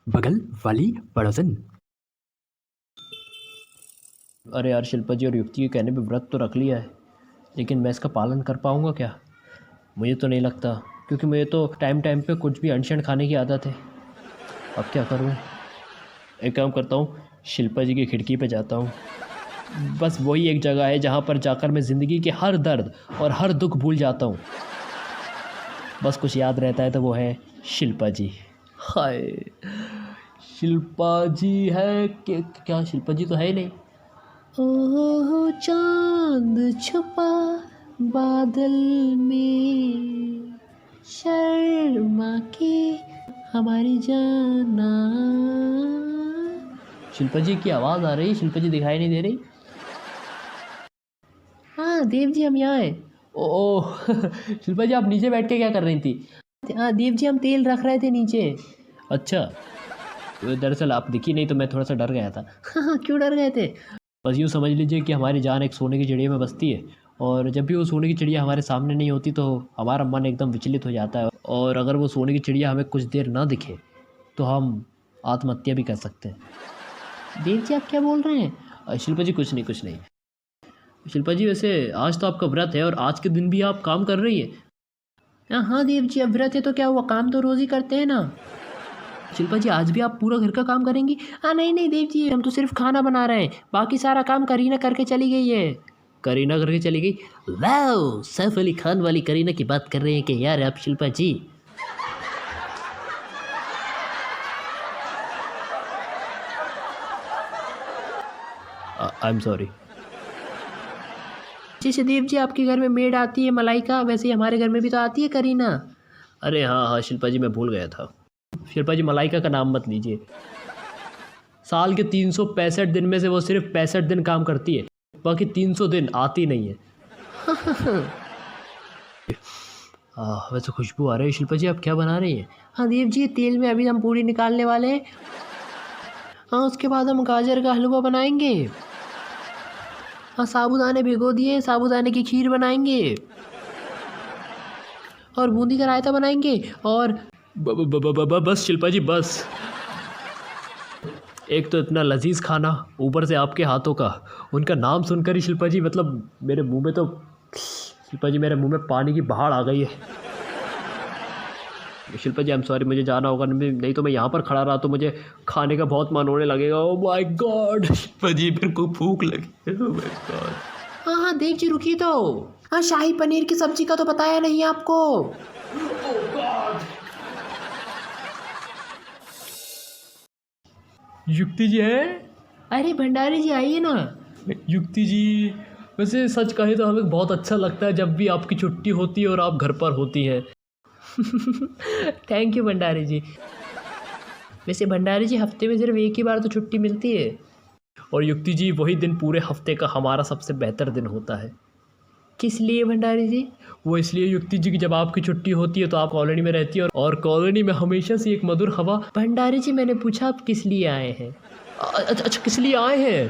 बगल वाली पड़ोसन। अरे यार, शिल्पा जी और युक्ति के कहने पे व्रत तो रख लिया है, लेकिन मैं इसका पालन कर पाऊँगा क्या? मुझे तो नहीं लगता, क्योंकि मुझे तो टाइम टाइम पे कुछ भी अनशन खाने की आदत है। अब क्या करूँ? एक काम करता हूँ, शिल्पा जी की खिड़की पे जाता हूँ। बस वही एक जगह है जहाँ पर जाकर मैं ज़िंदगी के हर दर्द और हर दुख भूल जाता हूँ। बस कुछ याद रहता है तो वो है शिल्पा जी। हाय, शिल्पा जी है कि क्या? शिल्पा जी तो है ही नहीं। ओह चांद छुपा बादल में, शर्मा के हमारी जाना। शिल्पा जी की आवाज़ आ रही, शिल्पा जी दिखाई नहीं दे रही। हाँ देव जी, हम यहाँ हैं। ओह शिल्पा जी, आप नीचे बैठ के क्या कर रही थी? हाँ देव जी, हम तेल रख रहे थे नीचे। अच्छा, तो दरअसल आप दिखी नहीं तो मैं थोड़ा सा डर गया था। हाँ, क्यों डर गए थे? बस यूँ समझ लीजिए कि हमारी जान एक सोने की चिड़िया में बसती है, और जब भी वो सोने की चिड़िया हमारे सामने नहीं होती तो हमारा मन एकदम विचलित हो जाता है, और अगर वो सोने की चिड़िया हमें कुछ देर ना दिखे तो हम आत्महत्या भी कर सकते हैं। देव जी, आप क्या बोल रहे हैं? शिल्पा जी, कुछ नहीं कुछ नहीं। शिल्पा जी, वैसे आज तो आपका व्रत है और आज के दिन भी आप काम कर रही है। हाँ हाँ देव जी, अब व्रत है तो क्या हुआ, काम तो रोज़ ही करते हैं ना। शिल्पा जी, आज भी आप पूरा घर का काम करेंगी? हाँ नहीं नहीं देव जी, हम तो सिर्फ खाना बना रहे हैं, बाकी सारा काम करीना करके चली गई है। करीना करके चली गई? वाह, सैफ अली खान वाली करीना की बात कर रहे हैं कि यार आप Shilpa ji? I am sorry. जैसे देव जी आपके घर में मेड आती है मलाइका, वैसे ही हमारे घर में भी तो आती है करीना। अरे हाँ हाँ शिल्पा जी, मैं भूल गया था। शिल्पा जी, मलाइका का नाम मत लीजिए। साल के 365 दिन में से वो सिर्फ 65 दिन काम करती है, बाकी 300 दिन आती नहीं है। वैसे खुशबू आ रही है। शिल्पा जी, आप क्या बना रही हैं? हाँ देव जी, तेल में अभी हम पूरी निकालने वाले हैं। हाँ, उसके बाद हम गाजर का हलवा बनाएंगे। हाँ, साबूदाने भिगो दिए, साबूदाने की खीर बनाएंगे और बूंदी का रायता बनाएंगे। और बस शिल्पा जी, बस। एक तो इतना लजीज खाना, ऊपर से आपके हाथों का। उनका नाम सुनकर ही शिल्पा जी, मतलब मेरे मुंह में तो, शिल्पा जी, मेरे मुंह में पानी की बहाड़ आ गई है। Shilpa ji, I am sorry, मुझे जाना होगा, नहीं तो मैं यहाँ पर खड़ा रहा तो मुझे खाने का बहुत मन होने लगेगा। ओह माय गॉड शिल्पा जी, मेरे को भूख लगी। Oh my God. हाँ हाँ देव जी, रुकिए तो। हाँ, शाही पनीर की सब्जी का तो बताया नहीं आपको। युक्ति जी है? अरे भंडारी जी, आइए ना। युक्ति जी, वैसे सच कहे तो हमें बहुत अच्छा लगता है जब भी आपकी छुट्टी होती है और आप घर पर होती हैं। थैंक यू भंडारी जी। वैसे भंडारी जी, हफ्ते में सिर्फ एक ही बार तो छुट्टी मिलती है। और युक्ति जी, वही दिन पूरे हफ्ते का हमारा सबसे बेहतर दिन होता है। किस लिए भंडारी जी? वो इसलिए युक्ति जी कि जब आपकी छुट्टी होती है तो आप कॉलोनी में रहती है, और कॉलोनी में हमेशा से एक मधुर हवा। भंडारी जी, मैंने पूछा आप किस लिए आए हैं? अच्छा अच्छा, किस लिए आए हैं?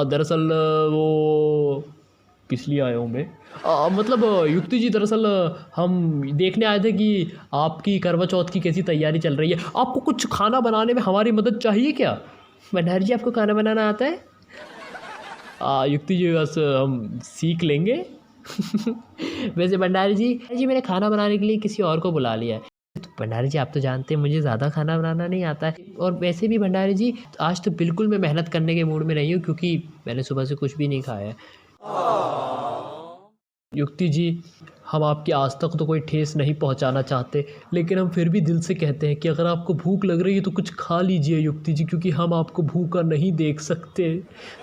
दरअसल वो, किस लिए आया हूँ मैं? मतलब युक्ति जी, दरअसल हम देखने आए थे कि आपकी करवा चौथ की कैसी तैयारी चल रही है। आपको कुछ खाना बनाने में हमारी मदद चाहिए क्या? भंडारी जी, आपको खाना बनाना आता है? युक्ति जी, बस हम सीख लेंगे। वैसे भंडारी जी, मैंने खाना बनाने के लिए किसी और को बुला लिया है। तो भंडारी जी, आप तो जानते हैं मुझे ज़्यादा खाना बनाना नहीं आता है, और वैसे भी भंडारी जी, आज तो बिल्कुल मैं मेहनत करने के मूड में नहीं हूँ, क्योंकि मैंने सुबह से कुछ भी नहीं खाया है। युक्ति जी, हम आपकी आज तक तो कोई ठेस नहीं पहुंचाना चाहते, लेकिन हम फिर भी दिल से कहते हैं कि अगर आपको भूख लग रही है तो कुछ खा लीजिए युक्ति जी, क्योंकि हम आपको भूखा नहीं देख सकते।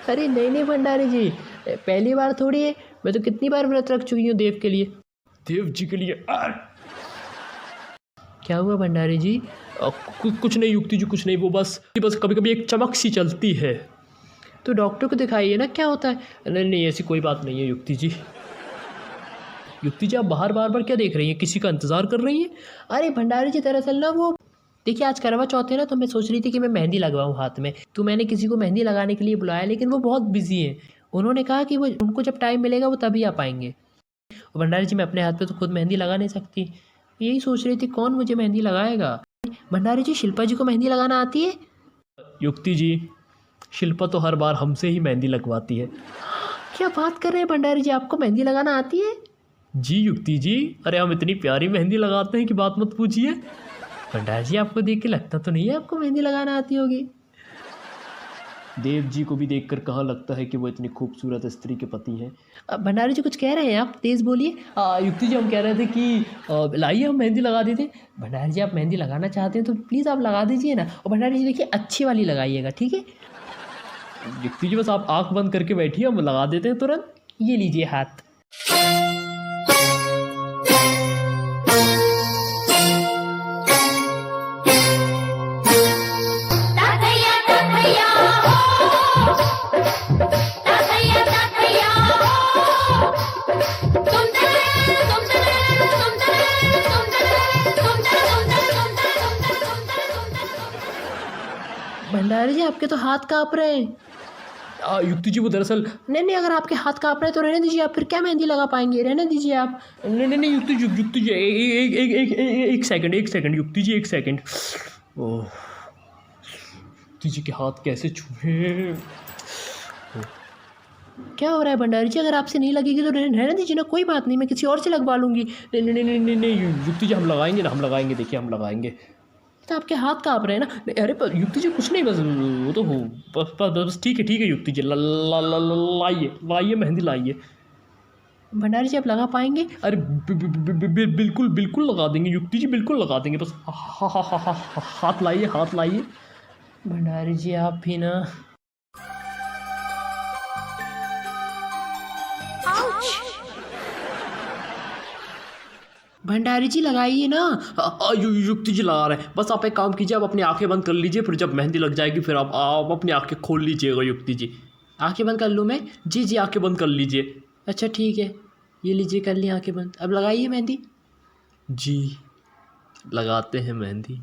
अरे नहीं नहीं भंडारी जी, पहली बार थोड़ी है, मैं तो कितनी बार व्रत रख चुकी हूँ देव के लिए। देव जी के लिए? क्या हुआ भंडारी जी? कुछ नहीं युक्ति जी, कुछ नहीं, वो बस कभी कभी एक चमक सी चलती है। तो डॉक्टर को दिखाइए ना, क्या होता है? नहीं नहीं, ऐसी कोई बात नहीं है युक्ति जी। युक्ति जी, आप बाहर बार बार क्या देख रही हैं? किसी का इंतज़ार कर रही हैं? अरे भंडारी जी, दरअसल ना वो, देखिए आज करवा चौथ है ना, तो मैं सोच रही थी कि मैं मेहंदी लगवाऊँ हाथ में, तो मैंने किसी को मेहंदी लगाने के लिए बुलाया, लेकिन वो बहुत बिजी हैं। उन्होंने कहा कि वो, उनको जब टाइम मिलेगा वो तभी आ पाएंगे। और भंडारी जी, मैं अपने हाथ पे तो खुद मेहंदी लगा नहीं सकती, यही सोच रही थी कौन मुझे मेहंदी लगाएगा। भंडारी जी शिल्पा जी को मेहंदी लगाना आती है? युक्ति जी, शिल्पा तो हर बार हमसे ही मेहंदी लगवाती है। क्या बात कर रहे हैं भंडारी जी, आपको मेहंदी लगाना आती है? जी युक्ति जी, अरे हम इतनी प्यारी मेहंदी लगाते हैं कि बात मत पूछिए। भंडारी जी, आपको देख के लगता तो नहीं है आपको मेहंदी लगाना आती होगी। देव जी को भी देखकर कहाँ लगता है कि वो इतनी खूबसूरत स्त्री के पति हैं। भंडारी जी कुछ कह रहे हैं आप, तेज़ बोलिए। युक्ति जी, हम कह रहे थे कि लाइए हम मेहंदी लगा देते। भंडारी जी, आप मेहंदी लगाना चाहते हैं तो प्लीज़ आप लगा दीजिए ना। और भंडारी जी देखिए, अच्छी वाली लगाइएगा, ठीक है। युक्ति जी, बस आप आँख बंद करके बैठिए, हम लगा देते हैं तुरंत। ये लीजिए हाथ। भंडारी जी, आपके तो हाथ काँप रहे हैं। युक्ति जी, वो दरअसल नहीं, अगर आपके हाथ काँप रहे हैं तो रहने दीजिए, आप फिर क्या मेहंदी लगा पाएंगे, रहने दीजिए आप। नहीं युक्ति जी, एक सेकंड युक्ति जी, एक सेकंड। ओह, युक्ति जी के हाथ कैसे छूए। क्या हो रहा है भंडारी जी, अगर आपसे नहीं लगेगी तो रहने दीजिए ना, कोई बात नहीं, मैं किसी और से लगवा लूँगी। नहीं युक्ति जी, हम लगाएंगे ना, हम लगाएंगे, देखिए हम लगाएंगे। तो आपके हाथ काँप रहे हैं ना। अरे पर युक्ति जी कुछ नहीं, बस वो तो हो, बस ठीक है युक्ति जी, लाइए मेहंदी लाइए। भंडारी जी, आप लगा पाएंगे? अरे बिल्कुल लगा देंगे युक्ति जी, बिल्कुल लगा देंगे, बस हाथ लाइए। भंडारी जी, आप भी ना। भंडारी जी, लगाइए ना। युक्ति जी लगा रहे हैं, बस आप एक काम कीजिए, आप अपनी आंखें बंद कर लीजिए, फिर जब मेहंदी लग जाएगी फिर आप अपनी आंखें खोल लीजिएगा। युक्ति जी, आंखें बंद कर लूँ मैं? जी आंखें बंद कर लीजिए। अच्छा ठीक है, ये लीजिए, कर ली आंखें बंद। अब लगाइए मेहंदी। जी, लगाते हैं मेहंदी।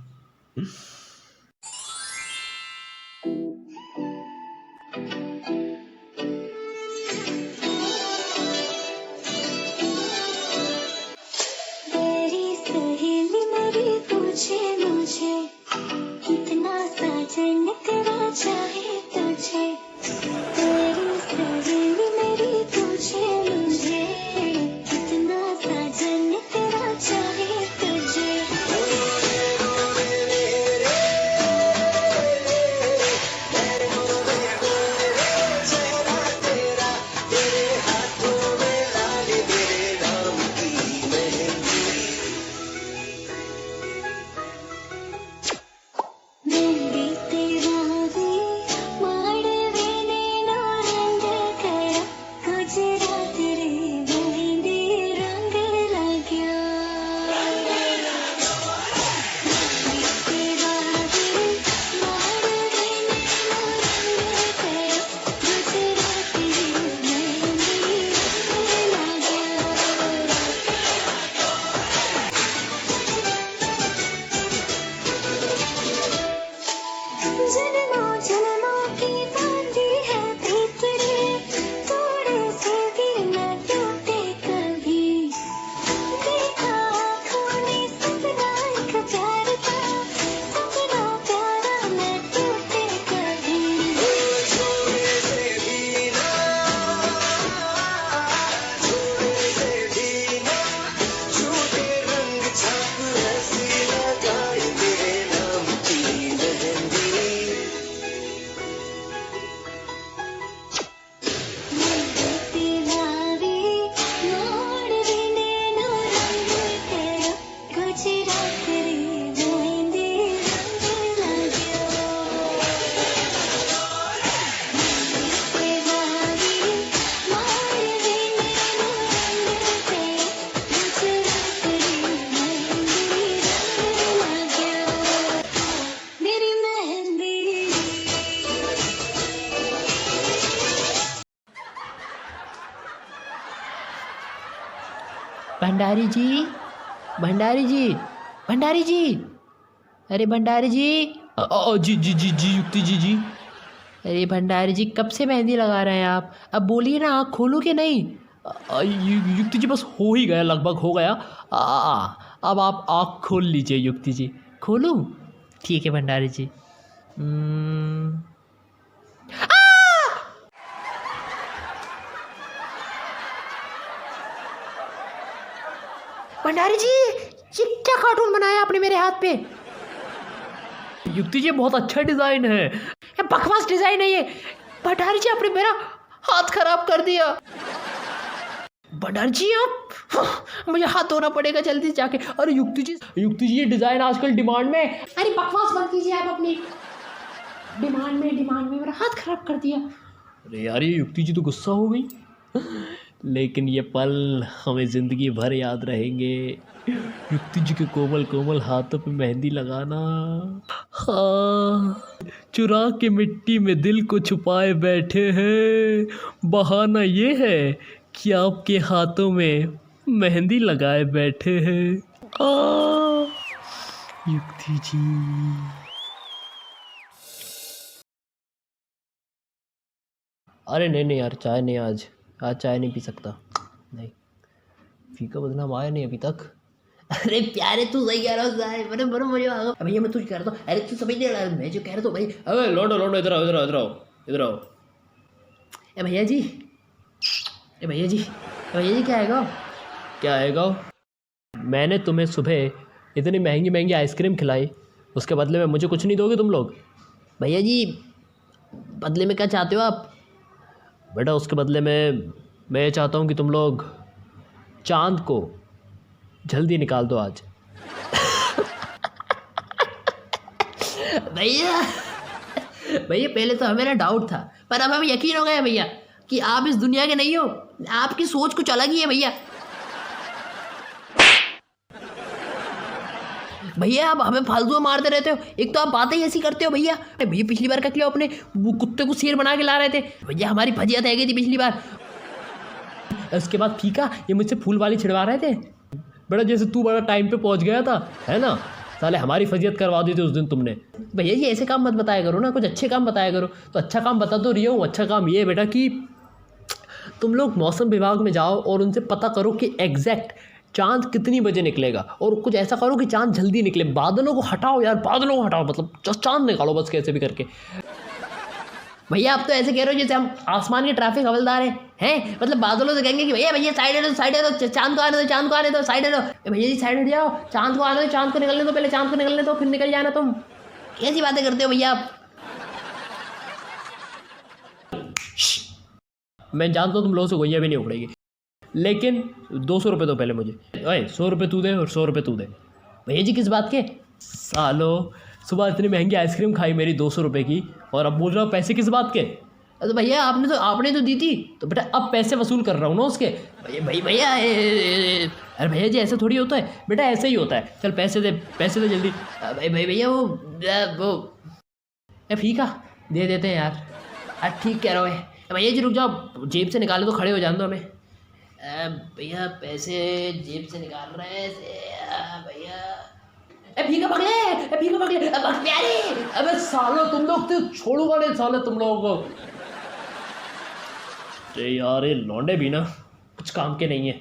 भंडारी जी, अरे भंडारी जी। जी युक्ति जी। अरे भंडारी जी, कब से मेहंदी लगा रहे हैं आप? अब बोलिए ना, आँख खोलोगे नहीं? युक्ति जी, बस हो ही गया, लगभग हो गया। अब आप आँख खोल लीजिए युक्ति जी। खोलूँ? ठीक है भंडारी जी। भंडारी जी, ये क्या कार्टून बनाया आपने मेरे हाथ पे? युक्ति जी बहुत अच्छा डिजाइन है। ये बकवास डिजाइन है ये। भंडारी जी आपने मेरा हाथ खराब कर दिया। भंडारी जी आप मुझे हाथ धोना पड़ेगा जल्दी से जाके। अरे युक्ति जी ये डिजाइन आजकल डिमांड में। अरे बकवास मत कीजिए आप अपनी। डिमांड में मेरा हाथ खराब कर दिया। अरे यार ये युक्ति जी तो गुस्सा हो गई। लेकिन ये पल हमें जिंदगी भर याद रहेंगे। युक्ति जी के कोमल कोमल हाथों पे मेहंदी लगाना। हाँ, चुरा के मिट्टी में दिल को छुपाए बैठे हैं। बहाना ये है कि आपके हाथों में मेहंदी लगाए बैठे हैं। युक्ति जी। अरे नहीं यार, चाय नहीं, आज चाय नहीं पी सकता। नहीं, फीका बदनाम आया नहीं अभी तक। अरे प्यारे तू सही कह रहा हूँ सारे बड़े बड़े मुझे भैया मैं तुझे कह रहा हूँ। अरे तू समझ नहीं रहा, मैं जो कह रहा हूँ भाई। अरे लौटो इधर आओ। ए भैया जी क्या आएगा? मैंने तुम्हें सुबह इतनी महंगी आइसक्रीम खिलाई, उसके बदले में मुझे कुछ नहीं दोगे तुम लोग? भैया जी बदले में क्या चाहते हो आप? बेटा उसके बदले में मैं ये चाहता हूँ कि तुम लोग चांद को जल्दी निकाल दो आज। भैया पहले तो हमें ना डाउट था, पर अब हमें यकीन हो गया भैया कि आप इस दुनिया के नहीं हो। आपकी सोच कुछ अलग ही है भैया आप हमें फालतू मारते रहते हो। एक तो आप बातें ऐसी करते हो भैया पिछली बार क्या किया अपने वो कुत्ते को शेर बना के ला रहे थे भैया, हमारी फजियत है गई थी पिछली बार। उसके बाद फीका ये मुझसे फूल वाली छिड़वा रहे थे। बेटा जैसे तू बड़ा टाइम पे पहुंच गया था, है ना, साले हमारी फजियत करवा दी थी उस दिन तुमने। भैया ये ऐसे काम मत बताया करो ना, कुछ अच्छे काम बताया करो। तो अच्छा काम बता तो रही हूँ। अच्छा काम ये है बेटा कि तुम लोग मौसम विभाग में जाओ और उनसे पता करो कि एग्जैक्ट चांद कितनी बजे निकलेगा, और कुछ ऐसा करो कि चांद जल्दी निकले। बादलों को हटाओ यार, मतलब जस्ट चांद निकालो बस कैसे भी करके। भैया आप तो ऐसे कह रहे हो जैसे हम आसमान के ट्रैफिक हवलदार हैं। मतलब बादलों से कहेंगे कि भैया साइड हटो चांद को आने दो साइड हटो। भैया जी साइड हट जाओ, चांद को आने दो, चांद को निकलने दो, पहले चांद को निकलने दो फिर निकल जाना। तुम कैसी बातें करते हो भैया आप? मैं जानता हूँ तुम लोगों से गोइया भी नहीं उखड़ेगी, लेकिन 200 रुपये दो पहले मुझे। ओए 100 रुपये तू दे और 100 रुपये तू दे। भैया जी किस बात के? सालो सुबह इतनी महंगी आइसक्रीम खाई मेरी 200 रुपये की, और अब बोल रहा हूँ पैसे किस बात के? अरे भैया आपने तो दी थी, तो बेटा अब पैसे वसूल कर रहा हूँ ना उसके। भैया अरे भैया जी ऐसा थोड़ी होता है बेटा, ऐसे ही होता है। चल पैसे दे जल्दी। भैया वो फीका दे देते हैं यार। ठीक कह रहे हो भैया जी, रुक जाओ, जेब से निकालो तो खड़े हो जान दो हमें। भैया पैसे जेब से निकाल रहे हैं भैया। फीका पकड़े प्यारे। अबे सालो तुम लोग तो छोड़ूंगा नहीं साले तुम लोगों को। यार ये लौंडे भी ना कुछ काम के नहीं है।